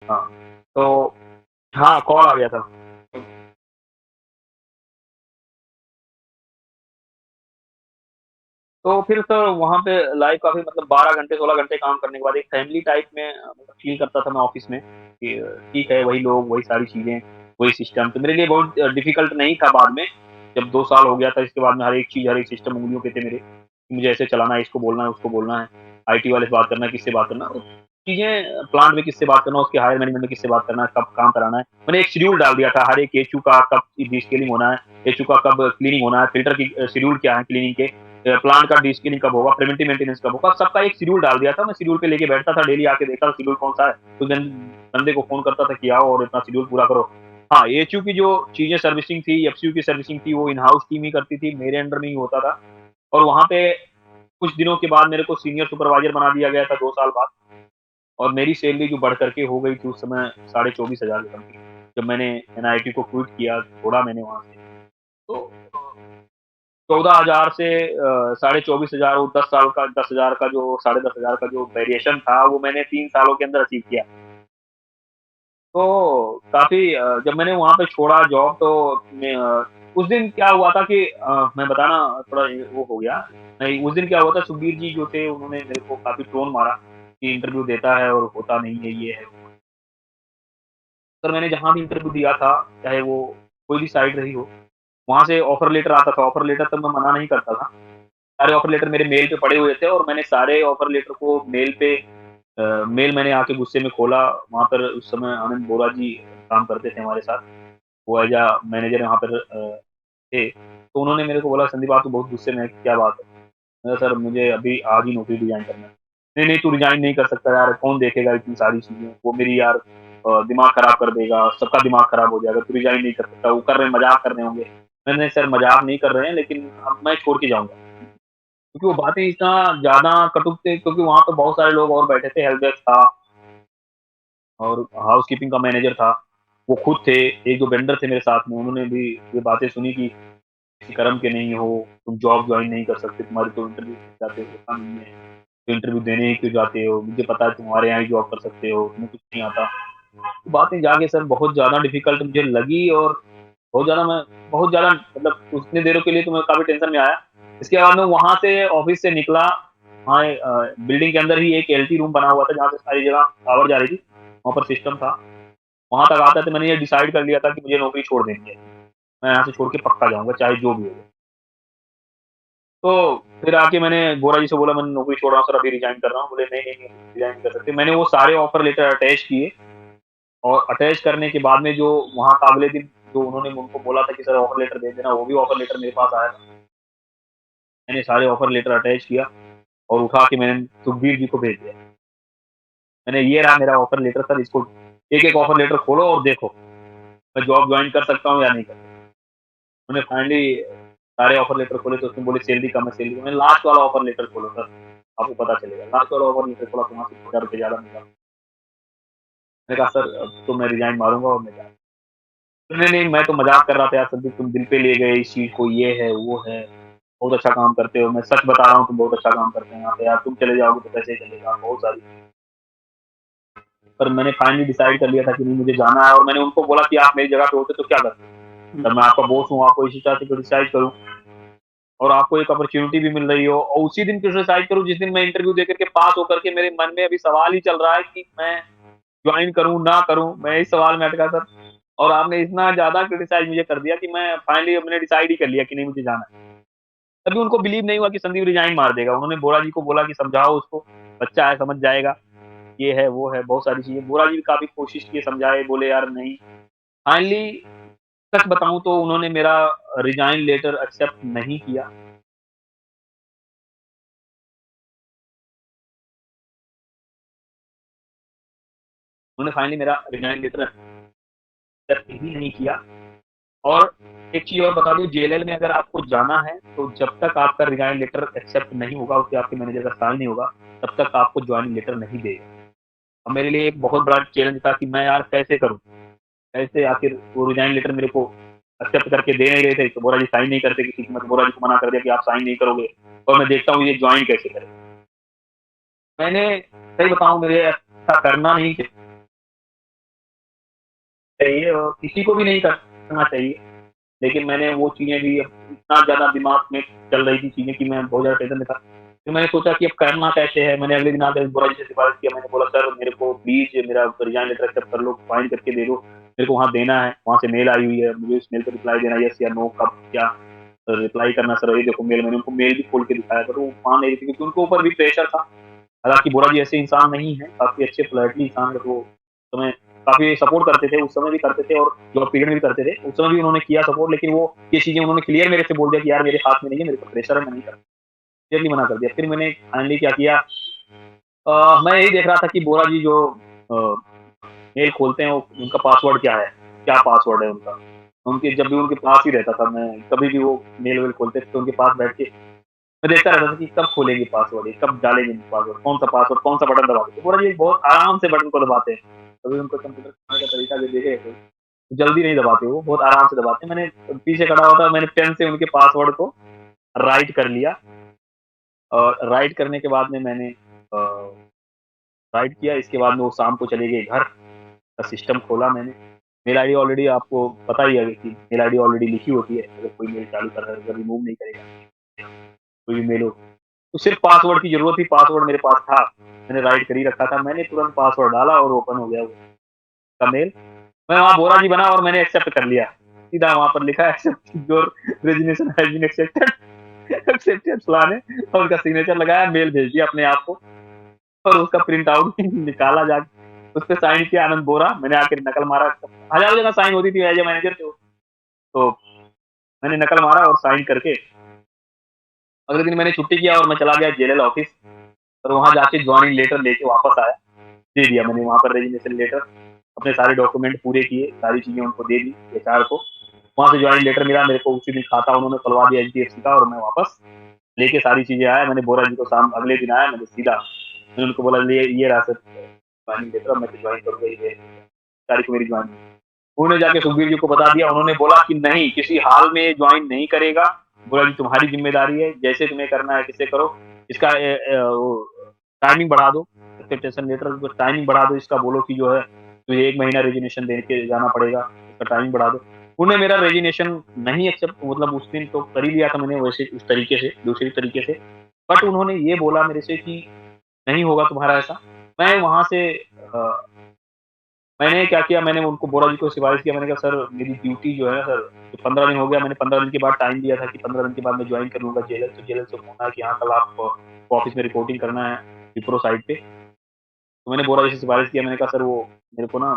हाँ, तो हाँ, कॉल आ गया था। तो फिर सर वहाँ पे लाइफ काफ़ी मतलब 12 घंटे, 16 घंटे काम करने के बाद एक फैमिली टाइप में मतलब फ़ील करता था मैं ऑफ़िस में कि ठीक है, वही लोग, वही सारी चीज़ें, वही सिस्टम। तो मेरे लिए बहुत डिफ़िकल्ट नहीं था बाद में, जब 2 साल हो गया था, इसके बाद में हर एक चीज़, हर एक सिस्टम उँगलियों पे थे मेरे। मुझे ऐसे चलाना है, इसको बोलना है, उसको बोलना है, आईटी वाले से बात करना है, किससे बात करना है, चीज़ें प्लांट में किससे बात करना है, उसके हायर मैनेजमेंट में किससे बात करना है, कब काम कराना है। मैंने एक शेड्यूल डाल दिया था, हर एक एचयू का कब डिस्केलिंग होना है, एचयू का कब क्लीनिंग होना है, फ़िल्टर की शेड्यूल क्या है क्लीनिंग के, प्लांट का डिस्किलिंग कब होगा, प्रिवेंटिव मेंटेनेंस कब होगा, सबका एक शेड्यूल डाल दिया था। मैं शेड्यूल पे लेके बैठता था, डेली आके देखता था शेड्यूल कौन-सा है, उस दिन बंदे को फ़ोन करता था कि आओ और इतना शेड्यूल पूरा करो। हाँ, एएचयू की जो चीज़ें सर्विसिंग थी, एफसीयू की सर्विसिंग थी, वो इन हाउस टीम ही करती थी, मेरे अंडर में ही होता था और वहाँ पे कुछ दिनों के बाद मेरे को सीनियर सुपरवाइज़र बना दिया गया था 2 साल बाद और मेरी सैलरी जो बढ़ कर के हो गई थी उस समय 24,500 के समथिंग। जब मैंने एनआईटी को क्विट किया, छोड़ा मैंने वहाँ से, तो 14,000 से 24,500 वो 10 साल का 10,000 का जो 10,500 का जो वेरिएशन था, वो मैंने 3 सालों के अंदर अचीव किया। तो काफ़ी जब मैंने वहाँ पे छोड़ा जॉब तो उस दिन क्या हुआ था कि मैं बताना थोड़ा वो हो गया। नहीं, उस दिन क्या हुआ था सुखबीर जी जो थे उन्होंने मेरे को काफ़ी टोन मारा कि इंटरव्यू देता है और होता नहीं है, ये है। सर मैंने जहाँ भी इंटरव्यू दिया था, चाहे वो कोई भी साइट रही हो, वहाँ से ऑफर लेटर आता था। ऑफर लेटर तब मैं मना नहीं करता था। सारे ऑफर लेटर मेरे मेल पे पड़े हुए थे और मैंने सारे ऑफर लेटर को मेल मैंने आके गुस्से में खोला। वहाँ पर उस समय आनंद बोरा जी काम करते थे हमारे साथ। वो एज़ मैनेजर यहाँ पर थे। तो उन्होंने मेरे को बोला, "संदीप आप तो बहुत गुस्से में हैं, क्या बात है?" मैंने कहा, "सर मुझे अभी आज ही नौकरी रिज़ाइन करना है।" "नहीं, नहीं तू रिज़ाइन नहीं कर सकता यार, कौन देखेगा इतनी सारी चीज़ें? वो मेरी यार दिमाग खराब कर देगा, सबका दिमाग खराब हो जाएगा, तू रिज़ाइन नहीं कर सकता, वो कर रहे हैं मज़ाक कर रहे होंगे।" मैंने, "सर मज़ाक नहीं कर रहे हैं लेकिन अब मैं छोड़ के जाऊँगा।" क्योंकि वो बातें इतना ज़्यादा कटुक थे क्योंकि वहाँ पे बहुत सारे लोग और बैठे थे, हेल्प डेस्क था और हाउसकीपिंग का मैनेजर था। वो खुद थे, 1-2 वेंडर थे मेरे साथ में, उन्होंने भी ये बातें सुनी कि किसी कर्म के नहीं हो, तुम जॉब जॉइन नहीं कर सकते, तुम्हारे तो इंटरव्यू जाते होता नहीं है, तो इंटरव्यू देने ही क्यों जाते हो? मुझे पता है तुम्हारे यहाँ ही जॉब कर सकते हो, तुम्हें कुछ नहीं आता। तो बातें जाके सर बहुत ज़्यादा डिफ़िकल्ट मुझे लगी और बहुत ज़्यादा मतलब उतनी देर के लिए तो मैं काफ़ी टेंशन में आया। इसके बाद मैं वहाँ से ऑफ़िस से निकला, वहाँ बिल्डिंग के अंदर ही एक एलटी रूम बना हुआ था जहाँ से सारी जगह पावर जा रही थी, वहाँ पर सिस्टम था। वहाँ तक आते थे मैंने ये डिसाइड कर लिया था कि मुझे नौकरी छोड़ देनी है। मैं यहाँ से छोड़ के पक्का जाऊँगा, चाहे जो भी हो जाए। तो फिर आके मैंने गोरा जी से बोला, मैंने नौकरी छोड़ रहा हूँ सर, अभी रिज़ाइन कर रहा हूँ। बोले, "नहीं, नहीं, नहीं, रिज़ाइन नहीं कर सकते।" मैंने वो सारे ऑफ़र लेटर अटैच किए और अटैच करने के बाद में जो वहाँ का अगले दिन जो उन्होंने उनको बोला था कि सर ऑफ़र लेटर दे देना, वो भी ऑफ़र लेटर मेरे पास आया था। मैंने सारे ऑफ़र लेटर अटैच किया और उठा के मैंने सुखबीर जी को भेज दिया। मैंने, "ये रहा मेरा ऑफ़र लेटर सर, इसको एक-एक ऑफ़र लेटर खोलो और देखो, मैं जॉब जॉइन कर सकता हूँ या नहीं कर सकता।" उन्होंने फाइनली सारे ऑफ़र लेटर खोले तो उसमें बोले सैलरी कम है, सैलरी कम है। लास्ट वाला ऑफ़र लेटर खोलो सर, आपको पता चलेगा। लास्ट वाला ऑफ़र लेटर खोला तो वहाँ से ₹1000 ज़्यादा मिला। मैंने कहा, "सर अब तो मैं रिज़ाइन मारूँगा और मैं जा।" नहीं, नहीं, मैं तो मज़ाक कर रहा था यार संदीप, तुम दिल पे ले गए इस चीज़ को, ये है, वो है, बहुत अच्छा काम करते हो, मैं सच बता रहा हूँ तुम बहुत अच्छा काम करते हो यहाँ पे यार, तुम चले जाओगे तो कैसे चलेगा, बहुत सारी। पर मैंने फाइनली डिसाइड कर लिया था कि नहीं मुझे जाना है और मैंने उनको बोला कि आप मेरी जगह पे होते तो क्या करते? तब मैं आपका बॉस हूँ, आपको इसी तरह से क्रिटिसाइज़ करूँ और आपको एक अपॉर्च्युनिटी भी मिल रही हो और उसी दिन क्रिटिसाइज़ करूँ जिस दिन मैं इंटरव्यू देकर के पास होकर के मेरे मन में अभी सवाल ही चल रहा है कि मैं जॉइन करूँ, ना करूँ? मैं इस सवाल में अटका सर और आपने इतना ज़्यादा क्रिटिसाइज़ मुझे कर दिया कि मैं फाइनली मैंने डिसाइड ही कर लिया कि नहीं मुझे जाना है। तभी उनको बिलीव नहीं हुआ कि संदीप रिज़ाइन मार देगा। उन्होंने बोरा जी को बोला कि समझाओ उसको, बच्चा है समझ जाएगा, ये है, वो है, बहुत सारी चीज़ें। बोरा जी भी काफ़ी कोशिश किए, समझाए, बोले यार नहीं। फाइनली सच बताऊँ तो उन्होंने मेरा रिज़ाइन लेटर एक्सेप्ट नहीं किया। उन्होंने फाइनली मेरा रिज़ाइन लेटर एक्सेप्ट ही नहीं किया और एक चीज़ और बता दूँ जेएलएल में अगर आपको जाना है, तो जब तक आपका रिज़ाइन लेटर एक्सेप्ट नहीं होगा, उसपे आपके मैनेजर का साइन नहीं होगा, तब तक आपको जॉइनिंग लेटर नहीं देगा। अब मेरे लिए एक बहुत बड़ा चैलेंज था कि मैं यार कैसे करूँ? कैसे आखिर वो रिज़ाइन लेटर मेरे को एक्सेप्ट करके दे नहीं रहे थे, तो बोरा जी साइन नहीं करते किसी की, मैं तो बोरा जी को मना कर दिया कि आप साइन नहीं करोगे और मैं देखता हूँ ये जॉइन कैसे करें। मैंने सही बताऊँ मुझे ऐसा करना नहीं चाहिए चाहिए और किसी को भी नहीं करना चाहिए। लेकिन मैंने वो चीज़ें भी इतना ज़्यादा दिमाग में चल रही थी चीज़ें कि मैं बहुत ज़्यादा टेंशन में था। फिर मैंने सोचा कि अब करना कैसे है? मैंने अगले दिन आके बुरा जी से सिफ़ारिश किया। मैंने बोला, "सर मेरे को प्लीज़ मेरा रिज़ाइन लेटर एक्सेप्ट कर लो, साइन करके दे दो। मेरे को वहाँ देना है। वहाँ से मेल आई हुई है। मुझे उस मेल पे रिप्लाई देना है, येस या नो, कब क्या रिप्लाई करना सर, ये देखो मेल।" मैंने उनको मेल भी खोल के दिखाया, पर वो मान नहीं रही थी क्योंकि उनके ऊपर भी प्रेशर था। हालाँकि बुरा जी ऐसे इंसान नहीं है, काफ़ी अच्छे पोलाइटली इंसान है, वो समय काफ़ी सपोर्ट करते थे, उस समय भी करते थे और जॉब पीरियड में भी करते थे। उस समय भी उन्होंने किया सपोर्ट, लेकिन वो ये चीज़ें उन्होंने क्लियर मेरे से बोल दिया कि यार मेरे हाथ में नहीं है, मेरे को प्रेशर है, मैं नहीं कर क्लियरली मना कर दिया। फिर मैंने फाइनली क्या किया, मैं यही देख रहा था कि बोरा जी जो मेल खोलते हैं, वो उनका पासवर्ड क्या है? क्या पासवर्ड है उनका? उनके जब भी उनके पास ही रहता था मैं, कभी भी वो मेल-वेल खोलते थे तो उनके पास बैठ के मैं देखता रहता था कि कब खोलेंगे पासवर्ड ये, कब डालेंगे पासवर्ड, कौन-सा पासवर्ड, कौन-सा बटन दबाते थे। बोरा जी बहुत आराम से बटन को दबाते हैं। कभी उनको कंप्यूटर चलाने का तरीका जब देखे तो जल्दी नहीं दबाते वो, बहुत आराम से दबाते हैं। मैंने पीछे खड़ा हुआ था, मैंने पेन से उनके पासवर्ड को राइट कर लिया और राइट करने के बाद में मैंने राइट किया। इसके बाद में वो शाम को चले गए घर, का सिस्टम खोला मैंने। मेल आईडी ऑलरेडी आपको पता ही है कि मेल आईडी ऑलरेडी लिखी होती है, अगर कोई मेल चालू कर रहा है, अगर रिमूव नहीं करेगा, कोई भी मेल हो। तो सिर्फ पासवर्ड की ज़रूरत थी, पासवर्ड मेरे पास था। मैंने राइट कर ही रखा था, मैंने तुरंत पासवर्ड डाला और ओपन हो गया वो का मेल। मैं वहाँ बोरा जी बना और मैंने एक्सेप्ट कर लिया। सीधा वहाँ पर लिखा है accept your resignation has been accepted accepted फलाने और उनका सिग्नेचर लगाया, मेल भेज दिया अपने आप को और उसका प्रिंट आउट निकाला जाके, उसपे साइन किया आनंद बोरा, मैंने आके नकल मारा। हज़ारों जगह साइन होती थी एज़ ए मैनेजर तो मैंने नकल मारा और साइन करके अगले दिन मैंने छुट्टी किया और मैं चला गया जेएलएल ऑफिस और वहाँ जाके जॉइनिंग लेटर लेके वापस आया। दे दिया मैंने वहाँ पर रेजिग्नेशन लेटर, अपने सारे डॉक्यूमेंट पूरे किए, सारी चीज़ें उनको दे दी एचआर को। वहाँ से जॉइनिंग लेटर मिला मेरे को, उसी दिन खाता उन्होंने खुलवा दिया एचडीएफसी का और मैं वापस लेके सारी चीज़ें आया। मैंने बोरा जी को शाम अगले दिन आया, मैंने सीधा मैंने उनको बोला ये रहा सर जॉइनिंग लेटर, मैं तो जॉइन करूँगा ये तारीख को मेरी जॉइनिंग। उन्होंने जाके सुखबीर जी को बता दिया, उन्होंने बोला कि नहीं, किसी हाल में जॉइन नहीं करेगा। बोला जी तुम्हारी ज़िम्मेदारी है, जैसे तुम्हें करना है किसे करो। इसका वो टाइमिंग बढ़ा दो, एक्सेप्टेशन लेटर को टाइमिंग बढ़ा दो, इसका बोलो कि जो है तुझे 1 महीना रेजिग्नेशन दे के जाना पड़ेगा, इसका टाइमिंग बढ़ा दो। उन्होंने मेरा रेजिग्नेशन नहीं एक्सेप्ट मतलब उस दिन तो कर ही लिया था मैंने वैसे उस तरीके से, दूसरी तरीके से। बट उन्होंने ये बोला मेरे से कि नहीं होगा तुम्हारा ऐसा। मैं वहाँ से मैंने क्या किया, मैंने उनको बोरा जी को सिफारिश किया, मैंने कहा सर मेरी ड्यूटी जो है ना सर, तो 15 दिन हो गया, मैंने 15 दिन के बाद टाइम दिया था कि 15 दिन के बाद मैं जॉइन कर लूँगा जेएलएल, तो जेएलएल से फ़ोन आया कि हाँ, कल आप ऑफ़िस में रिपोर्टिंग करना है विप्रो साइट पे। तो मैंने बोरा जी से सिफारिश किया, मैंने कहा सर वो मेरे को ना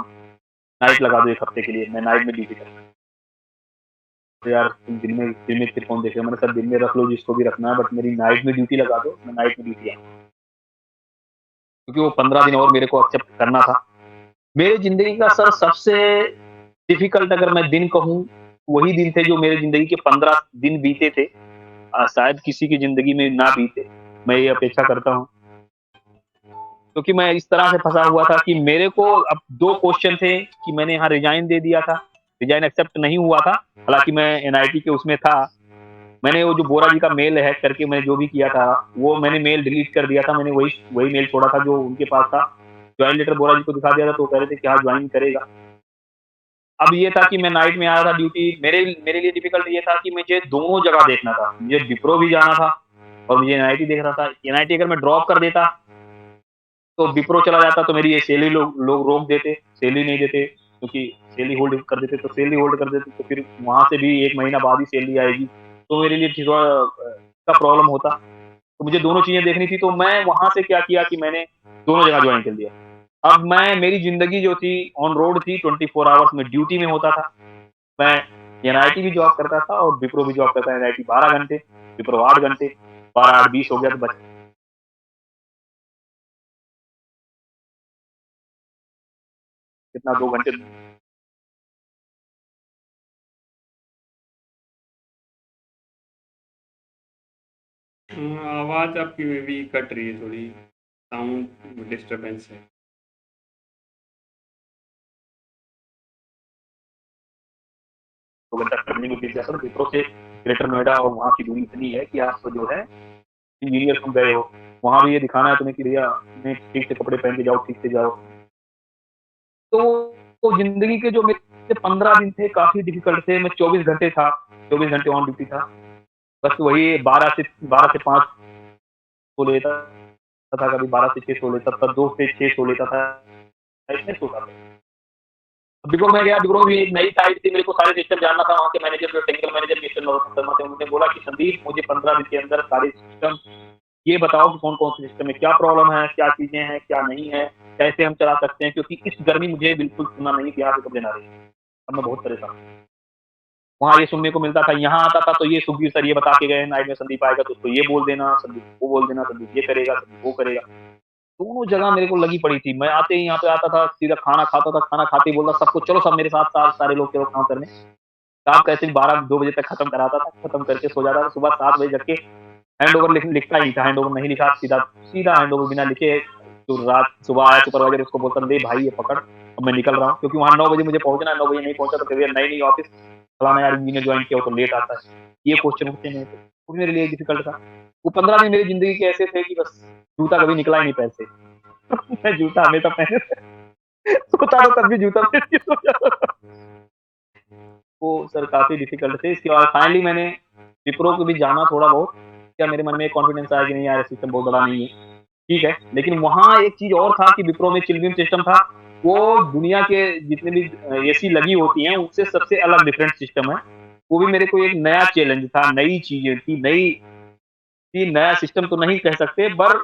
नाइट लगा दो 1 हफ्ते के लिए, मैं नाइट में ड्यूटी करूँगा। तो यार तुम दिन में फिर फ़ोन देख रहे हो, मैंने कहा दिन में रख लो जिसको भी रखना है बट मेरी नाइट में ड्यूटी लगा दो, मैं नाइट में ड्यूटी आऊँगा। क्योंकि वो 15 दिन और मेरे को एक्सेप्ट करना था। मेरी ज़िंदगी का सर सबसे डिफ़िकल्ट अगर मैं दिन कहूँ, वही दिन थे जो मेरी ज़िंदगी के 15 दिन बीते थे। शायद किसी की ज़िंदगी में ना बीते, मैं ये अपेक्षा करता हूँ। क्योंकि मैं इस तरह से फँसा हुआ था कि मेरे को अब 2 क्वेश्चन थे कि मैंने यहाँ रिज़ाइन दे दिया था, रिज़ाइन एक्सेप्ट नहीं हुआ था, हालाँकि मैं एनआईटी के उसमें था। मैंने वो जो बोरा जी का मेल हैक करके मैंने जो भी किया था, वो मैंने मेल डिलीट कर दिया था, मैंने वही वही मेल छोड़ा था जो उनके पास था। जॉइन लेटर बोरा जी को दिखा दिया था तो वो कह रहे थे कि हाँ, जॉइन करेगा। अब ये था कि मैं नाइट में आ रहा था ड्यूटी, मेरे मेरे लिए डिफ़िकल्ट ये था कि मुझे दोनों जगह देखना था। मुझे विप्रो भी जाना था और मुझे एनआईटी देखना था। एनआईटी अगर मैं ड्रॉप कर देता, तो विप्रो चला जाता तो मेरी ये सैलरी लोग लोग रोक देते, सैलरी नहीं देते क्योंकि सैलरी होल्ड कर देते, तो सैलरी होल्ड कर देते तो फिर वहाँ से भी 1 महीना बाद ही सैलरी आएगी। तो मेरे लिए थोड़ा का प्रॉब्लम होता। तो मुझे दोनों चीज़ें देखनी थी, तो मैं वहाँ से क्या किया कि मैंने दोनों जगह जॉइन कर लिया। अब मैं मेरी ज़िंदगी जो थी ऑन रोड थी, 24 आवर्स में ड्यूटी में होता था। मैं एनआईटी भी जॉब करता था और विप्रो भी जॉब करता था। एनआईटी 12 घंटे, विप्रो 8 घंटे, 12 8 20 हो गया तो बच कितना 2 घंटे। आवाज़ आपकी में भी कट रही है थोड़ी, साउंड डिस्टरबेंस है। 2 घंटा ट्रैवलिंग होती है सर विप्रो से ग्रेटर नोएडा और वहाँ की दूरी इतनी है कि आप जो है इंजीनियर तुम गए हो, वहाँ भी ये दिखाना है तुम्हें कि भैया तुम्हें ठीक से कपड़े पहन के जाओ, ठीक से जाओ। तो ज़िंदगी के जो मेरे ये 15 दिन थे, काफ़ी डिफ़िकल्ट थे। मैं 24 घंटे था, 24 घंटे ऑन ड्यूटी था। बस वही 12 से 5 सो लेता था, कभी 12 से 6 सो लेता था, 2 से 6 सो लेता था, ऐसे सोता था। विप्रो में गया, विप्रो भी एक नई साइट थी, मेरे को सारे सिस्टम जानना था। वहाँ के मैनेजर जो technical manager mister Narottam Sharma थे, उन्होंने बोला कि संदीप मुझे 15 दिन के अंदर सारे सिस्टम ये बताओ कि कौन-कौन से सिस्टम में क्या प्रॉब्लम है, क्या चीज़ें हैं, क्या नहीं है, कैसे हम चला सकते हैं, क्योंकि इस गर्मी मुझे बिल्कुल सुनना नहीं कि यहाँ से कब लेना रही। अब मैं बहुत परेशान हूँ। वहाँ ये सुनने को मिलता था, यहाँ आता था तो ये सुखबीर सर ये बता के गए, नाइट में संदीप आएगा तो उसको ये बोल देना, संदीप वो बोल देना, संदीप ये करेगा, संदीप वो करेगा। दोनों जगह मेरे को लगी पड़ी थी। मैं आते ही यहाँ पे आता था, सीधा खाना खाता था, खाना खाते ही बोलता सबको चलो सब मेरे साथ सारे लोग चलो काम करने। काम कैसे भी 12-2 बजे तक खत्म कराता था, खत्म करके सो जाता था। सुबह 7 बजे जग के हैंडओवर लिखता ही था, हैंडओवर नहीं लिखा, सीधा सीधा हैंडओवर बिना लिखे जो रात सुबह आया सुपरवाइजर उसको बोलता ले भाई ये पकड़, अब मैं निकल रहा हूँ, क्योंकि वहाँ 9 बजे मुझे पहुँचना है, 9 बजे नहीं पहुँचा तो फिर नई-नई ऑफिस फलाना यार इंजीनियर ज्वाइन किया हो तो लेट आता है। ये क्वेश्चन उठते मेरे को, वो मेरे लिए डिफिकल्ट था। वो 15 दिन मेरी ज़िंदगी के ऐसे थे कि बस जूता कभी निकला ही नहीं पैर से। मैं जूता हमेशा पहने सोता तो तब भी जूता पहन के सो जाता था। वो सर काफ़ी डिफिकल्ट थे। इसके बाद फाइनली मैंने विप्रो को भी जाना थोड़ा बहुत, क्या मेरे मन में एक कॉन्फिडेंस आया कि नहीं यार सिस्टम बहुत बड़ा नहीं है, ठीक है। लेकिन वहाँ एक चीज़ और था कि विप्रो में चिलविम सिस्टम था, वो दुनिया के जितने भी एसी लगी होती हैं, उससे सबसे अलग डिफरेंट सिस्टम है। वो भी मेरे को एक नया चैलेंज था, नई चीज़ें थी, नया सिस्टम तो नहीं कह सकते पर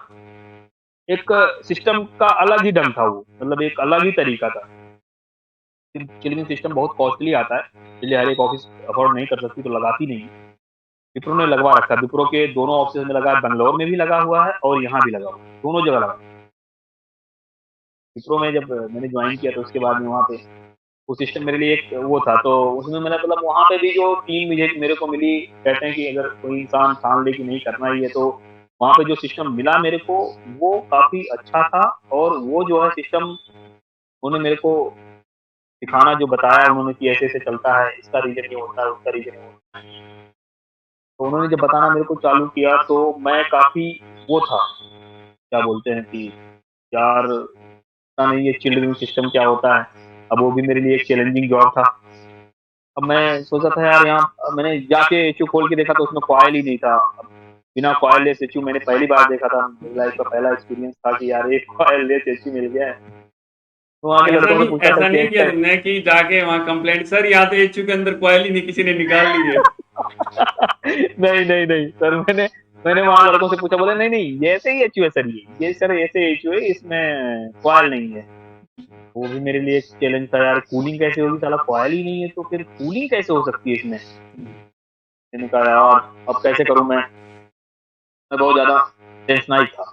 एक सिस्टम का अलग ही ढंग था वो, मतलब एक अलग ही तरीका था। चिलविम सिस्टम बहुत कॉस्टली आता है, इसलिए हर एक ऑफिस अफोर्ड नहीं कर सकती तो लगाती नहीं है। विप्रो ने लगवा रखा है, विप्रो के दोनों ऑफिसेज़ में लगा है, बैंगलोर में भी लगा हुआ है और यहाँ भी लगा हुआ है, दोनों जगह लगा है। विप्रो में जब मैंने जॉइन किया तो उसके बाद में वहाँ पे वो सिस्टम मेरे लिए एक वो था, तो उसमें मैंने मतलब वहाँ पे भी जो टीम मेरे को मिली, कहते हैं कि अगर कोई इंसान ठान ले कि नहीं करना ही है तो वहाँ पे जो सिस्टम मिला मेरे को, वो काफ़ी अच्छा था और वो जो है सिस्टम उन्होंने मेरे को सिखाना जो बताया उन्होंने कि ऐसे-ऐसे चलता है, इसका रीज़न ये होता है, उसका रीज़न ये होता है। तो उन्होंने जब बताना मेरे को चालू किया तो मैं काफ़ी वो था, क्या बोलते हैं कि यार पता नहीं ये चिल्ड्रन सिस्टम क्या होता है। अब वो भी मेरे लिए एक चैलेंजिंग जॉब था। अब मैं सोचा था यार यहाँ मैंने जाके एचयू खोल के देखा तो उसमें कॉइल ही नहीं था। अब बिना कॉइल लेस एचयू मैंने पहली बार देखा था। मेरी लाइफ का पहला एक्सपीरियंस था कि यार एक कॉइल लेस एचयू मिल गया है। तो वहाँ के लड़कों से पूछा था ऐसा कि नहीं किया तुमने कि जाके वहाँ कंप्लेंट सर यहाँ तो एचयू के अंदर कॉइल ही नहीं किसी ने निकाल ली है। नहीं सर मैंने वहाँ लड़कों से पूछा, बोले नहीं ये ऐसे ही एचयू है सर, ये सर ऐसे एचयू है, इसमें कॉइल नहीं है। वो भी मेरे लिए एक चैलेंज था यार, कूलिंग कैसे होगी, साला कॉइल ही नहीं है तो फिर कूलिंग कैसे हो सकती है इसमें। मैंने कहा यार अब कैसे करूँ मैं बहुत ज़्यादा टेंशनाइज़ था।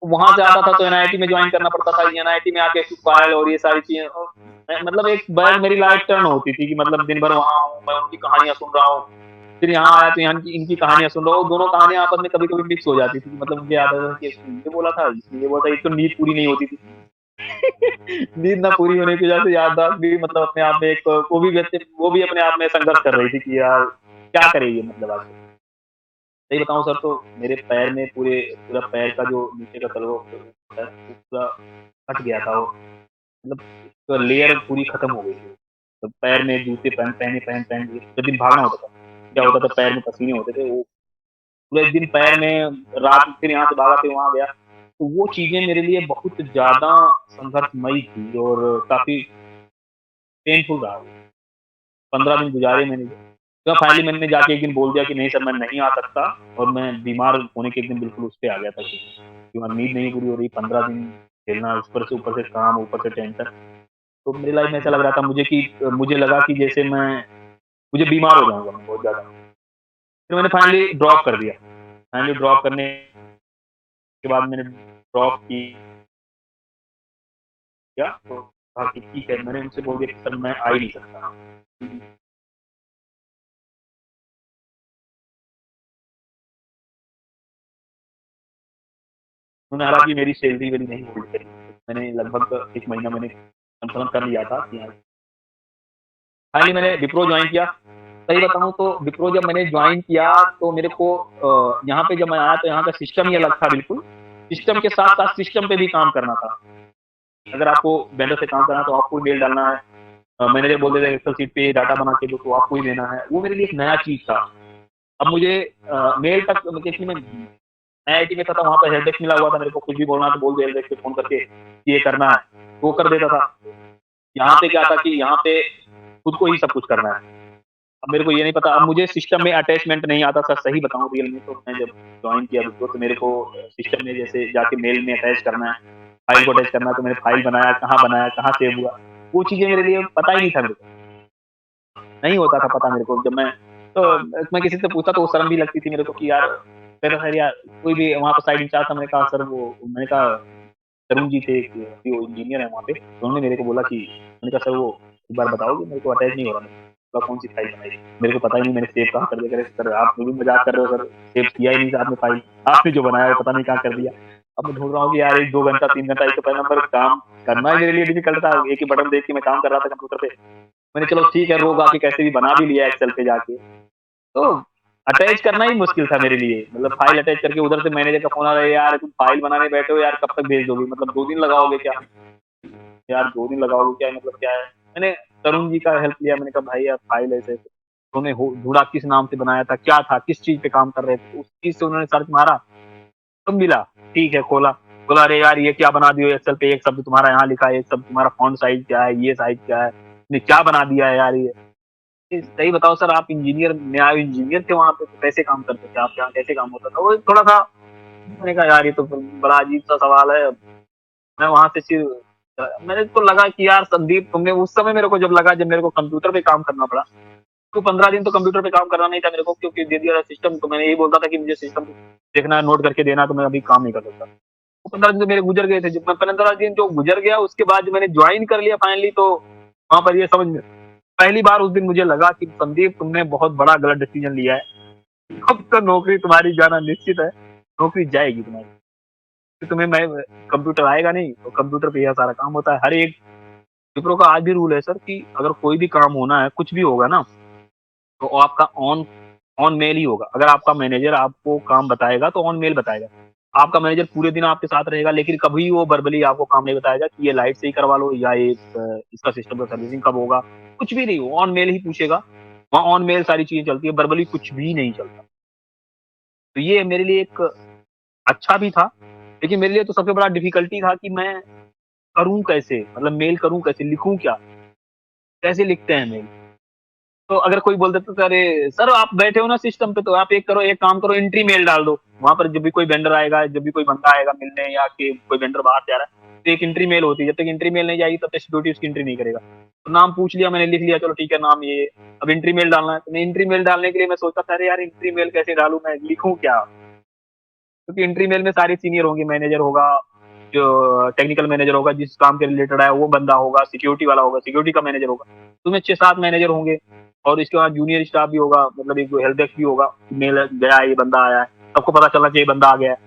वहाँ से आता था तो एनआईटी में जॉइन करना पड़ता था, एनआईटी में आके कॉइल और ये सारी चीज़ें और मतलब एक बैग मेरी लाइफ टर्न होती थी कि मतलब दिन भर वहाँ हूँ, मैं उनकी कहानियाँ सुन रहा हूँ। फिर यहाँ आया तो यहाँ की इनकी कहानियाँ सुन रहा हूँ, दोनों कहानियाँ आपस में कभी-कभी मिक्स हो जाती थी। मतलब मुझे याद आता था कि इसने ये बोला था, इसने ये बोला था, एक तो नींद पूरी नहीं होती थी। नींद ना पूरी होने की वजह से याददाश्त भी मतलब अपने आप में एक वो भी अपने आप में संघर्ष कर रही थी कि यार क्या करे ये मतलब आखिर। सही बताऊँ सर तो मेरे पैर में पूरा पैर का जो नीचे का तलवा होता है वो पूरा फट गया था और मतलब तो लेयर पूरी खत्म हो गई थी। तो पैर में जूते पहन के जब दिन भागना होता था, क्या होता था पैर में पसीने होते थे, वो पूरे दिन पैर में रात फिर यहाँ से भागा फिर वहाँ गया। तो वो चीज़ें मेरे लिए बहुत ज़्यादा संघर्षमयी थी और काफ़ी पेनफुल रहा वो। 15 दिन गुज़ारे मैंने। तो फाइनली मैंने जाके एक दिन बोल दिया कि नहीं सर मैं नहीं आ सकता और मैं बीमार होने के एक दिन बिल्कुल उस पे आ गया था कि नींद नहीं पूरी हो रही, 15 दिन झेलना, ऊपर से काम, ऊपर से टेंशन। तो मेरी लाइफ में ऐसा लग रहा था मुझे लगा कि जैसे मुझे बीमार हो जाऊँगा मैं बहुत ज़्यादा। फिर मैंने फाइनली ड्रॉप कर दिया। फाइनली ड्रॉप करने के बाद मैंने ड्रॉप किया तो कहा कि ठीक है, मैंने उनसे बोल दिया कि सर मैं आ ही नहीं सकता। उन्होंने हालाँकि मेरी सैलरी वेरी नहीं होल्ड करी। मैंने लगभग 1 महीना मैंने कन्फर्म कर लिया था कि हाँ, फाइनली मैंने विप्रो जॉइन किया। सही बताऊँ तो विप्रो जब मैंने जॉइन किया तो मेरे को यहाँ पे जब मैं आया तो यहाँ का सिस्टम ही अलग था बिल्कुल। सिस्टम के साथ-साथ सिस्टम पे भी काम करना था। अगर आपको वेंडर से काम करना है तो आपको मेल डालना है, मैनेजर बोलते थे एक्सेल शीट पे डाटा बना के दो तो आपको ही देना है, वो मेरे लिए एक नया चीज था। अब मुझे मेल तक एक्चुअली मैं आईआईटी में था, वहां पर हेल्प डेस्क मिला हुआ था, मेरे को कुछ भी बोलना तो बोल दे हेल्प डेस्क पे फोन करके ये करना है, वो कर देता था। यहाँ पे क्या था कि यहाँ पे खुद को ही सब कुछ करना है। अब मेरे को ये नहीं पता, अब मुझे सिस्टम में अटैचमेंट नहीं आता सर, सही बताऊं रियल में, तो मैं जब ज्वाइन किया विप्रो तो मेरे को सिस्टम में जैसे जाके मेल में अटैच करना है, फाइल को अटैच करना है, तो मैंने फाइल बनाया, कहाँ सेव हुआ, वो चीजें मेरे लिए पता ही नहीं था, मेरे को नहीं होता था पता मेरे को। जब मैं किसी से पूछा तो वो शर्म भी लगती थी मेरे को कि यार, कहता सर यार, कोई भी वहाँ पर साइड इंचार्ज था, मैंने कहा सर वो, मैंने कहा तरुण जी थे अभी वो इंजीनियर है वहाँ पे, तो उन्होंने मेरे को बोला कि, मैंने कहा सर वो एक बार बताओगे, मेरे को अटैच नहीं हो रहा, मेरे कौन सी फाइल बनाई, मेरे को पता ही नहीं मैंने सेव कहाँ कर दिया। करे सर आप मुझे मजाक कर रहे हो सर, सेव किया ही नहीं आपने फाइल, आपने जो बनाया वो पता नहीं कहाँ कर दिया। अब मैं ढूंढ रहा हूँ कि यार 1-2 घंटा 3 घंटा, एक तो पहले नंबर काम करना ही मेरे लिए डिफिकल्ट था, एक ही बटन देख के मैं काम कर रहा था कंप्यूटर पे। मैंने चलो ठीक है रोग आके कैसे भी बना भी लिया एक्सेल पे जाके, तो अटैच करना ही मुश्किल था मेरे लिए। मतलब फाइल अटैच करके उधर से मैनेजर का फोन आ रहा है, यार तुम फाइल बनाने बैठे हो यार, कब तक भेज दोगे, मतलब 2 दिन लगाओगे क्या यार, 2 दिन लगाओगे क्या, मतलब क्या है। मैंने तरुण जी का हेल्प लिया, मैंने कहा भाई यार फाइल ऐसे ऐसे, उन्होंने ढूंढा किस नाम से बनाया था, क्या था, किस चीज पे काम कर रहे थे, उस चीज से उन्होंने सर्च मारा तो मिला। ठीक है खोला, बोला अरे यार ये क्या बना दियो एक्सेल पे, एक शब्द तुम्हारा यहाँ लिखा है, एक शब्द तुम्हारा फॉन्ट साइज क्या है, ये साइज क्या है, ने क्या बना दिया है यार ये सही बताओ सर, आप इंजीनियर, न्याय इंजीनियर थे वहां पे, तो कैसे काम करते थे आप, यहाँ कैसे काम होता था, वो थोड़ा सा। मैंने कहा यार ये तो बड़ा अजीब सा सवाल है। मैं वहां से मैंने तो लगा कि यार संदीप, तुमने उस समय मेरे को जब लगा, जब मेरे को कंप्यूटर पे काम करना पड़ा, तो 15 दिन तो कंप्यूटर पे काम करना नहीं था मेरे को, क्योंकि दे दिया सिस्टम, तो मैंने यही बोलता था कि मुझे सिस्टम देखना है, नोट करके देना, तो मैं अभी काम नहीं कर सकता। वो 15 दिन तो मेरे गुजर गए थे, जब मैं 15 दिन जो गुजर गया उसके बाद जब मैंने ज्वाइन कर लिया फाइनली, तो वहां पर ये समझ में पहली बार उस दिन मुझे लगा कि संदीप तुमने बहुत बड़ा गलत डिसीजन लिया है, अब तो नौकरी तुम्हारी जाना निश्चित है, नौकरी जाएगी तुम्हारी, तो तुम्हें मैं कंप्यूटर आएगा नहीं, तो कंप्यूटर पे यह सारा काम होता है। हर एक विप्रो का आज भी रूल है सर कि अगर कोई भी काम होना है, कुछ भी होगा ना, तो आपका ऑन ऑन मेल ही होगा। अगर आपका मैनेजर आपको काम बताएगा तो ऑन मेल बताएगा, आपका मैनेजर पूरे दिन आपके साथ रहेगा, लेकिन कभी वो वर्बली आपको काम नहीं बताएगा कि ये लाइट से ही करवा लो, या ये इसका सिस्टम का सर्विसिंग कब होगा, कुछ भी नहीं, वो ऑन मेल ही पूछेगा। वहाँ ऑन मेल सारी चीजें चलती है, वर्बली कुछ भी नहीं चलता। तो ये मेरे लिए एक अच्छा भी था, लेकिन मेरे लिए तो सबसे बड़ा डिफिकल्टी था कि मैं करूं कैसे, मतलब मेल करूं कैसे, लिखूं क्या, कैसे लिखते हैं मेल। तो अगर कोई बोल देता तो अरे सर आप बैठे हो ना सिस्टम पे, तो आप एक काम करो, एंट्री मेल डाल दो, वहां पर जब भी कोई वेंडर आएगा, जब भी कोई बंदा आएगा मिलने, या कि कोई वेंडर बाहर से आ रहा है, तो एक एंट्री मेल होती है, जब तक एंट्री मेल नहीं जाएगी तब तक सिक्योरिटी उसकी एंट्री नहीं करेगा। तो नाम पूछ लिया मैंने, लिख लिया, चलो ठीक है नाम ये, अब एंट्री मेल डालना है, तो मैं एंट्री मेल डालने के लिए मैं सोचता था अरे यार एंट्री मेल कैसे डालू, मैं लिखूं क्या, क्योंकि एंट्री मेल में सारे सीनियर होंगे, मैनेजर होगा, जो टेक्निकल मैनेजर होगा जिस काम के रिलेटेड है वो बंदा होगा, सिक्योरिटी वाला होगा, सिक्योरिटी का मैनेजर होगा, तो में 6-7 मैनेजर होंगे, और इसके बाद जूनियर स्टाफ भी होगा, मतलब एक हेल्प डेस्क भी होगा, मेल गया है, ये बंदा आया है, सबको पता चलना चाहिए बंदा आ गया है।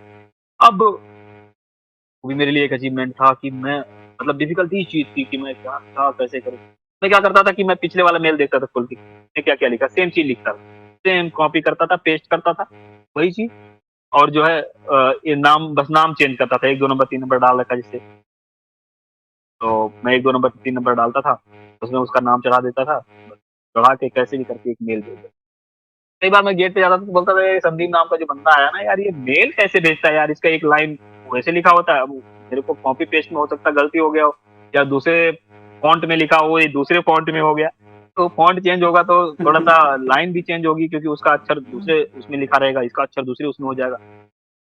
अब वो भी मेरे लिए एक अचीवमेंट था कि मैं, मतलब डिफिकल्टी चीज थी कि मैं क्या क्या कैसे करूँ। मैं क्या करता था कि मैं पिछले वाला मेल देखता था खोल के, मैं क्या क्या लिखा, सेम चीज लिखता था, सेम कॉपी करता था, पेस्ट करता था, वही चीज, और जो है ये नाम, बस नाम चेंज करता था, 1 2 नंबर 3 नंबर डाल रखा जिससे, तो मैं 1 2 नंबर 3 नंबर डालता था, उसमें उसका नाम चढ़ा देता था, चढ़ा के कैसे भी करके एक मेल भेज देता। कई बार मैं गेट पे जाता था तो बोलता था ये संदीप नाम का जो बंदा आया ना यार, ये मेल कैसे भेजता है यार, इसका एक लाइन वैसे लिखा होता है, अब मेरे को कॉपी पेस्ट में हो सकता है गलती हो गया हो, या दूसरे फॉन्ट में लिखा हो, ये दूसरे फॉन्ट में हो गया, तो फॉन्ट चेंज होगा तो थोड़ा सा लाइन भी चेंज होगी, क्योंकि उसका अक्षर दूसरे उसमें लिखा रहेगा, इसका अक्षर दूसरे उसमें हो जाएगा।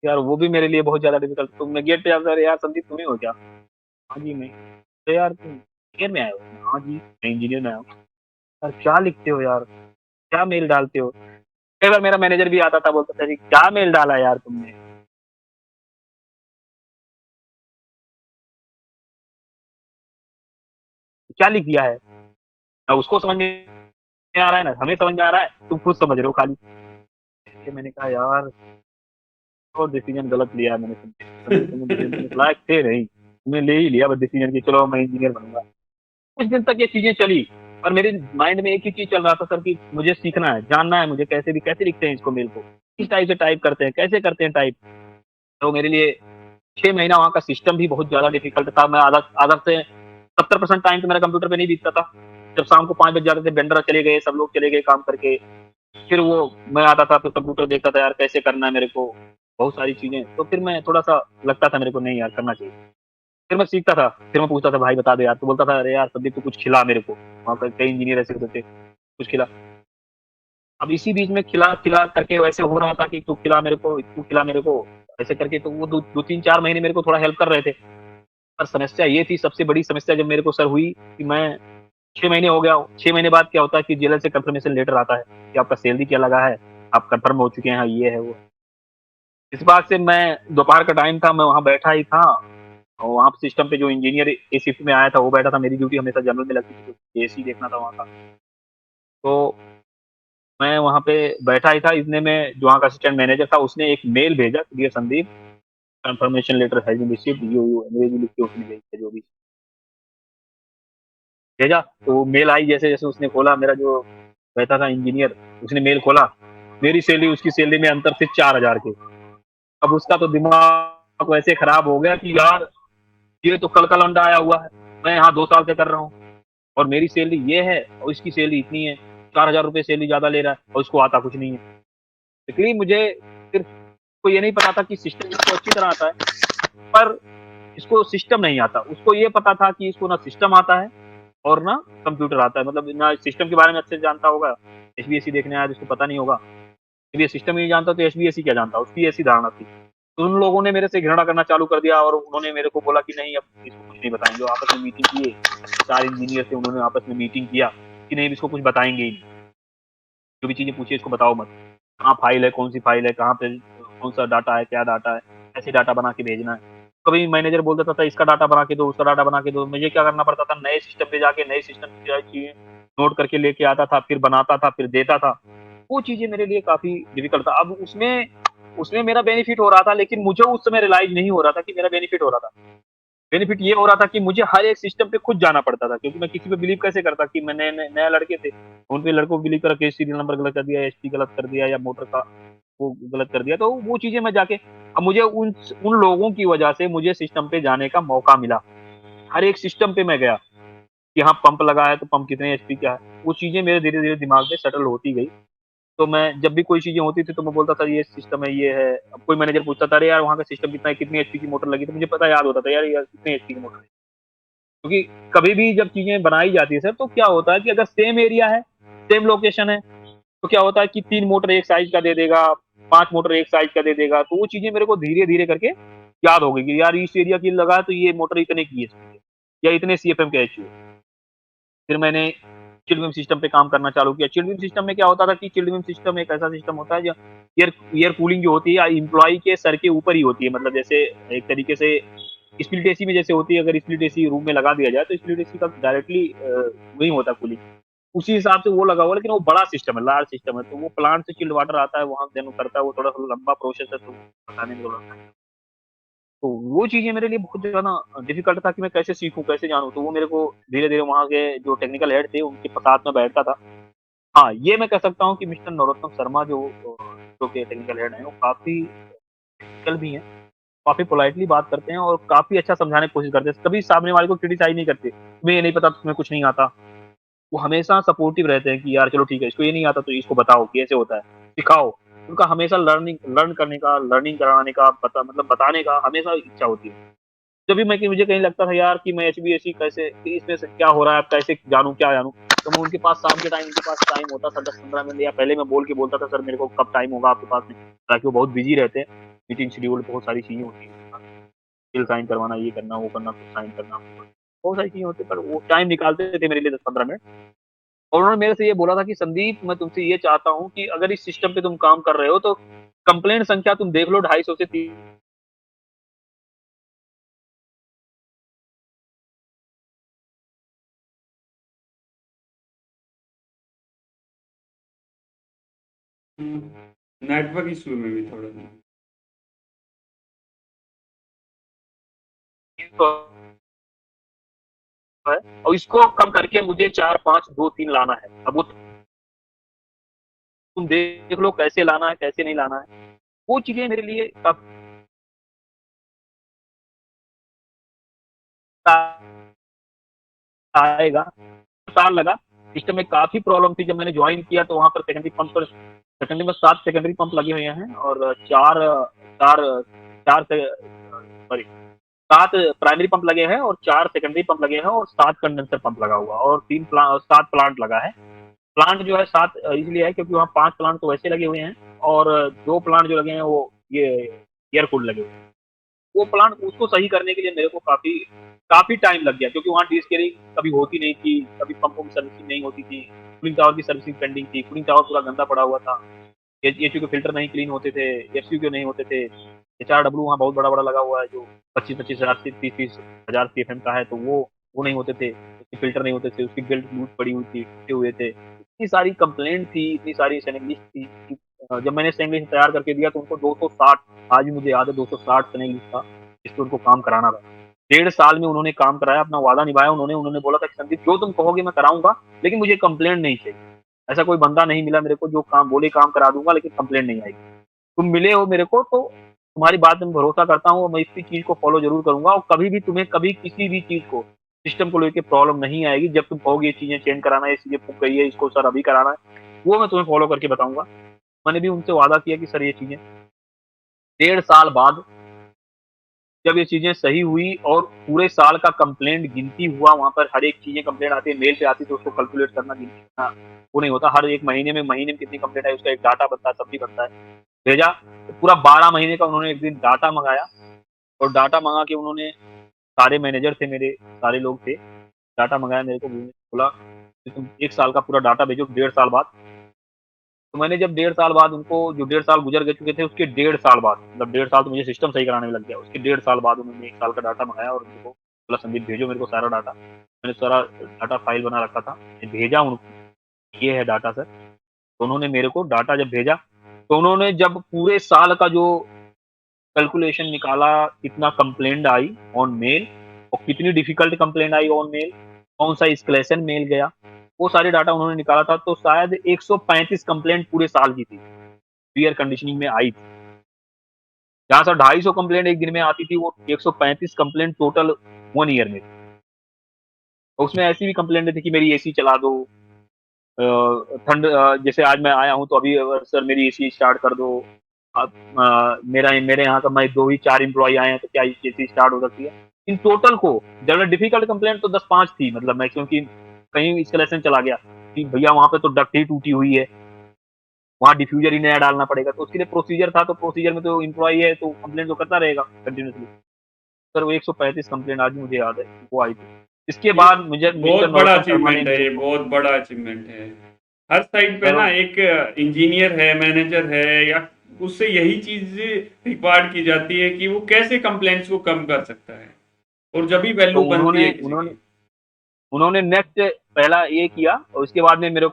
यार वो भी मेरे लिए बहुत ज्यादा डिफिकल्ट, तो मैं गेट पे जाता था, यार संदीप तुम ही हो क्या, हाँ जी मैं, तो यार तुम इंजीनियर में आए हो, हाँ जी मैं इंजीनियर में आया हूँ, यार क्या लिखते हो यार, क्या मेल डालते हो। कई बार मेरा मैनेजर भी आता था, बोलता था जी क्या मेल डाला यार तुमने, क्या लिख दिया है, ना उसको समझ में आ रहा है ना हमें समझ में आ रहा है, तुम खुद समझ रहे हो खाली। इसलिए मैंने कहा यार तो डिसीजन गलत लिया मैंने, तुम डिसीजन लायक थे नहीं, तुमने ले ही लिया बस डिसीजन की, चलो मैं इंजीनियर बनूंगा। कुछ दिन तक ये चीजें चली, पर मेरे माइंड में एक ही चीज चल रहा था सर कि मुझे सीखना है, जानना है मुझे, कैसे भी कैसे लिखते हैं इसको मेल को, किस टाइप से टाइप करते हैं, कैसे करते हैं टाइप। तो मेरे लिए 6 महीना वहाँ का सिस्टम भी बहुत ज्यादा डिफिकल्ट था। मैं आधा आधा से 70% टाइम तो मेरा कंप्यूटर पे नहीं बीतता था, जब शाम को 5 बज जाते थे, वेंडर चले गए, सब लोग चले गए काम करके, फिर वो मैं आता था, फिर कंप्यूटर देखता था, यार कैसे करना है मेरे को, बहुत सारी चीज़ें, तो फिर मैं थोड़ा-सा लगता था मेरे को नहीं यार करना चाहिए। फिर मैं सीखता था, फिर मैं पूछता था भाई बता दे यार, तो बोलता था अरे यार संदीप तू कुछ खिला मेरे को, वहाँ पे कई इंजीनियर ऐसे होते थे, कुछ खिला। अब इसी बीच में खिला करके वैसे हो रहा था कि तू खिला मेरे को, तू खिला मेरे को, ऐसे करके तो वो 2-3-4 महीने मेरे को थोड़ा हेल्प कर रहे थे। पर समस्या ये थी, सबसे बड़ी समस्या जब मेरे को सर हुई कि मैं 6 महीने हो गया, 6 महीने बाद क्या होता है कि जेलर से कंफर्मेशन लेटर आता है कि आपका सैलरी क्या लगा है, आप कंफर्म हो चुके हैं, हाँ, ये है वो। इस बात से मैं दोपहर का टाइम था, मैं वहाँ बैठा ही था और वहाँ पे सिस्टम पे जो इंजीनियर ए शिफ्ट में आया था वो बैठा था, मेरी ड्यूटी हमेशा जनरल में लगती थी, तो एसी देखना था वहाँ का। तो मैं वहाँ पे बैठा ही था, इतने में जो वहाँ का असिस्टेंट मैनेजर था उसने एक मेल भेजा, dear Sandeep, confirmation letter has been received, you अंग्रेजी लिख के उसने भेजी है जो भी भेजा, तो मेल आई जैसे-जैसे उसने खोला, मेरा जो रहता था इंजीनियर, उसने मेल खोला, मेरी सैलरी उसकी सैलरी में अंतर थे 4000 के। अब उसका तो दिमाग वैसे खराब हो गया कि यार ये तो कल का लौंडा आया हुआ है, मैं यहाँ 2 साल से कर रहा हूँ और मेरी सैलरी ये है और इसकी सैलरी इतनी है, 4000 रुपए सैलरी ज़्यादा ले रहा है और उसको आता कुछ नहीं है। इसलिए मुझे सिर्फ को ये नहीं पता था कि सिस्टम इसको अच्छी तरह आता है, पर इसको सिस्टम नहीं आता। उसको ये पता था कि इसको ना सिस्टम आता है और ना कंप्यूटर आता है, मतलब ना सिस्टम के बारे में अच्छे से जानता होगा, एचवीएसी देखने आया जिसको पता नहीं होगा, जब ये सिस्टम ही नहीं जानता तो एचवीएसी क्या जानता, उसकी ऐसी धारणा थी। तो उन लोगों ने मेरे से घृणा करना चालू कर दिया और उन्होंने मेरे को बोला कि नहीं अब इसको कुछ नहीं बताएंगे, वो आपस में मीटिंग किए, 4 इंजीनियर थे, उन्होंने आपस में मीटिंग किया कि नहीं इसको कुछ बताएंगे ही नहीं, जो भी चीजें पूछिए इसको बताओ मत, कहाँ फाइल है, कौन सी फाइल है, कहाँ पे कौन सा डाटा है, क्या डाटा है, कैसे डाटा बना के भेजना है। कभी मैनेजर बोल देता था इसका डाटा बना के दो, उसका डाटा बना के दो, मुझे क्या करना पड़ता था, नए सिस्टम पे जाके नए सिस्टम की सारी चीजें नोट करके लेके आता था, फिर बनाता था, फिर देता था। वो चीजें मेरे लिए काफी डिफिकल्ट था। अब उसमें उसमें मेरा बेनिफिट हो रहा था, लेकिन मुझे उस समय रियलाइज नहीं हो रहा था कि मेरा बेनिफिट हो रहा था। बेनिफिट ये हो रहा था कि मुझे हर एक सिस्टम पे खुद जाना पड़ता था, क्योंकि मैं किसी पे बिलीव कैसे करता कि मैं नया लड़के थे, उन पे लड़कों को बिलीव करा कि सीरियल नंबर गलत कर दिया, एचपी गलत कर दिया या मोटर का वो गलत कर दिया, तो वो चीजें मैं जाके अब मुझे उन उन लोगों की वजह से मुझे सिस्टम पे जाने का मौका मिला। हर एक सिस्टम पे मैं गया कि हाँ पंप लगा है तो पंप कितने एचपी का है, वो चीजें मेरे धीरे धीरे दिमाग में सेटल होती गई। तो मैं जब भी कोई चीजें होती थी तो मैं बोलता था ये सिस्टम है, ये है। अब कोई मैनेजर पूछता था अरे यार वहाँ का सिस्टम कितना है, कितनी एचपी की मोटर लगी, तो मुझे पता याद होता था यार यार कितने एचपी की मोटर है। क्योंकि कभी भी जब चीजें बनाई जाती है सर, तो क्या होता है कि अगर सेम एरिया है, सेम लोकेशन है, तो क्या होता है कि 3 मोटर एक साइज का दे देगा, 5 मोटर एक साइज का दे देगा, तो वो चीजें मेरे को धीरे-धीरे करके याद हो गई कि यार इस एरिया की लगा है तो ये मोटर इतने की है या इतने सीएफएम का एचयू है। फिर मैंने चिल्ड सिस्टम पे काम करना चालू किया। चिल्ड सिस्टम में क्या होता था कि चिल्ड सिस्टम एक ऐसा सिस्टम होता है जो एयर एयर कूलिंग जो होती है एम्प्लॉयी के सर के ऊपर ही होती है। मतलब जैसे एक तरीके से स्प्लिट एसी में जैसे होती है, अगर स्प्लिट एसी रूम में लगा दिया जाए तो स्प्लिट एसी का डायरेक्टली वही होता है कूलिंग। उसी हिसाब से वो लगा हुआ है, लेकिन वो बड़ा सिस्टम है, लार्ज सिस्टम है, तो वो प्लांट से चिल्ड वाटर आता है, वहाँ देन उतरता है, वो थोड़ा-सा लंबा प्रोसेस है, तो बताने में थोड़ा तो वो चीज़ें मेरे लिए बहुत ज़्यादा डिफ़िकल्ट था कि मैं कैसे सीखूँ, कैसे जानूँ? तो वो मेरे को धीरे-धीरे वहाँ के जो टेक्निकल हेड थे, उनके साथ में बैठता था। हाँ, ये मैं कह सकता हूँ कि मिस्टर नरोत्तम शर्मा जो कि टेक्निकल हेड हैं, वो काफ़ी टेक्निकल भी हैं, काफ़ी पोलाइटली बात करते हैं और काफ़ी अच्छा समझाने की कोशिश करते हैं। कभी सामने वाले को क्रिटिसाइज़ नहीं करते, तुम्हें ये नहीं पता, तुम्हें कुछ नहीं आता। वो हमेशा सपोर्टिव रहते हैं कि यार चलो ठीक है, इसको ये नहीं आता तो इसको बताओ कि ऐसे होता है, सिखाओ। उनका हमेशा लर्न करने का, लर्निंग कराने का, मतलब बताने का हमेशा इच्छा होती है। जब भी मैं कि मुझे कहीं लगता था यार कि मैं एचबीएससी कैसे कि इसमें से क्या हो रहा है, कैसे जानूँ, क्या जानूँ? तो मैं उनके पास शाम के टाइम उनके पास टाइम होता था 10-15 मिनट या पहले मैं बोल के बोलता था, सर मेरे को कब टाइम होगा आपके पास में? ताकि वो बहुत बिज़ी रहते हैं, मीटिंग शेड्यूल बहुत सारी चीज़ें होती हैं। बिल साइन करवाना, ये करना, वो करना, कुछ साइन करना, बहुत सारी चीज़ें होती हैं, पर वो टाइम निकालते थे मेरे लिए 10-15 मिनट। और उन्होंने मेरे से ये बोला था कि संदीप मैं तुमसे ये चाहता हूँ कि अगर इस सिस्टम पे तुम काम कर रहे हो तो कंप्लेंट संख्या तुम देख लो 250 से 3 नेटवर्क इशू में भी थोड़ा सा। सौ है और इसको कम करके मुझे 4, 5, 2, 3 लाना है। अब वो तुम देख लो कैसे लाना है, कैसे नहीं लाना है। वो चीज़ें मेरे लिए तब आएगा, साल लगा सिस्टम में काफ़ी प्रॉब्लम थी। जब मैंने ज्वाइन किया तो वहाँ पर सेकेंडरी में 7 सेकेंडरी पंप लगे हुए हैं और 7 प्राइमरी पंप लगे हैं और 4 सेकेंडरी पंप लगे हैं और 7 कंडेंसर पंप लगा हुआ और 7 प्लांट लगा है। प्लांट जो है 7 इसलिए है क्योंकि वहाँ 5 प्लांट तो वैसे लगे हुए हैं और 2 प्लांट जो लगे हैं वो ये एयर कूल्ड लगे हुए हैं। वो प्लांट उसको सही करने के लिए मेरे को काफ़ी काफ़ी टाइम लग गया क्योंकि वहाँ डीस्केलिंग कभी होती नहीं थी, कभी पंपों की सर्विसिंग नहीं होती थी, कूलिंग टावर की सर्विसिंग पेंडिंग थी, कूलिंग टावर पूरा गंदा पड़ा हुआ था, एचयू के फिल्टर नहीं क्लीन होते थे, एफसीयू के नहीं होते थे, एचआरडब्ल्यू वहाँ बहुत बड़ा बड़ा लगा हुआ है जो 25-25 हज़ार से 30-30 हज़ार सीएफएम का है, तो वो नहीं होते थे, उसके फिल्टर नहीं होते थे, उसकी बेल्ट लूज पड़ी हुई थी, टूटे हुए थे। इतनी सारी कंप्लेंट थी, इतनी सारी सैनिक थी कि जब मैंने सैनिक तैयार करके दिया तो उनको 260, आज भी मुझे याद है 260 सैनिक था जिसपे उनको काम कराना था। 1.5 साल में उन्होंने काम कराया, अपना वादा निभाया। उन्होंने बोला था कि संदीप जो तुम कहोगे मैं कराऊंगा, लेकिन मुझे कंप्लेंट नहीं चाहिए। ऐसा कोई बंदा नहीं मिला मेरे को जो काम बोले काम करा दूंगा लेकिन कंप्लेंट नहीं आएगी। तुम मिले हो मेरे को तो तुम्हारी बात में भरोसा करता हूँ, मैं इसी चीज को फॉलो जरूर करूंगा और कभी भी तुम्हें कभी किसी भी चीज को सिस्टम को लेकर प्रॉब्लम नहीं आएगी। जब तुम कहोगे ये चीजें चेंज कराना है, ये चीजें फूक गई है, इसको सर अभी कराना है, वो मैं तुम्हें फॉलो करके बताऊंगा। मैंने भी उनसे वादा किया कि सर ये चीजें 1.5 साल बाद जब ये चीजें सही हुई और पूरे साल का कंप्लेंट गिनती हुआ, वहां पर हर एक चीजें कंप्लेंट आती है, मेल पे आती है तो उसको कैलकुलेट करना गिनती करना वो नहीं होता। हर एक महीने में कितनी कंप्लेंट आई उसका एक डाटा बनता है, सब भी बनता है। भेजा तो पूरा 12 महीने का उन्होंने एक दिन डाटा मंगाया और डाटा मंगा के उन्होंने सारे मैनेजर थे मेरे, सारे लोग थे, डाटा मंगाया मेरे को, बोला कि तुम 1 साल का पूरा डाटा भेजो 1.5 साल बाद। तो मैंने जब 1.5 साल बाद उनको, जो 1.5 साल गुजर गए चुके थे उसके 1.5 साल बाद, मतलब 1.5 साल तो मुझे सिस्टम सही कराने में लग गया, उसके 1.5 साल बाद उन्होंने 1 साल का डाटा मंगाया और उनको बोला संदीप भेजो मेरे को सारा डाटा। मैंने सारा डाटा फाइल बना रखा था, भेजा उनको, ये है डाटा सर। तो उन्होंने मेरे को डाटा जब भेजा तो उन्होंने जब पूरे साल का जो कैलकुलेशन निकाला, कितना कंप्लेंट आई ऑन मेल और कितनी डिफिकल्ट कंप्लेंट आई ऑन मेल, कौन सा एस्केलेशन मेल गया, वो सारे डाटा उन्होंने निकाला था। तो शायद 135 कंप्लेंट पूरे साल की थी एयर कंडीशनिंग में आई थी। जहां से 250 कंप्लेंट एक दिन में आती थी, वो 135 कंप्लेंट टोटल 1 ईयर में। तो उसमें ऐसी भी कंप्लेंट थी कि मेरी एसी चला दो, ठंड, जैसे आज मैं आया हूँ तो अभी सर मेरी एसी स्टार्ट कर दो। अब मेरे यहाँ का मैं 2 ही 4 एम्प्लॉय आए हैं तो क्या एसी स्टार्ट हो सकती है। इन टोटल को ज्यादा डिफिकल्ट कंप्लेंट तो 10-5 थी, मतलब मैक्सिमम की कहीं इंस्टॉलेशन चला गया कि भैया वहां पे तो डक्ट ही टूटी हुई है, वहाँ डिफ्यूजर ही नया डालना पड़ेगा, तो उसके लिए प्रोसीजर था, तो प्रोसीजर में तो एम्प्लॉय है तो कंप्लेंट तो करता रहेगा कंटिन्यूसली। सर वो 135 कंप्लेंट आज भी मुझे याद है वो आई थी। इसके ये बाद मुझे बहुत मिस्टर बड़ा नरोत्तम शर्मा ने अचीवमेंट है, मेरे ये को, बहुत बड़ा अचीवमेंट है। हर साइड पे सर ना एक इंजीनियर है, मैनेजर है, या उससे यही चीज रिक्वायर्ड की जाती है कि वो कैसे कंप्लेंट्स को कम कर सकता है, और जब भी तो वैल्यू बनती उन्होंने है किसी उन्होंने की। उन्होंने नेक्स्ट पहला ये किया और उसके बाद में मेरे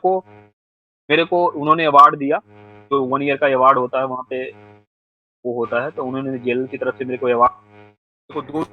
को उन्होंने अवार्ड दिया, जो 1 ईयर का अवार्ड होता है वहाँ पे वो होता है, तो उन्होंने जेल की तरफ से मेरे को अवार्ड,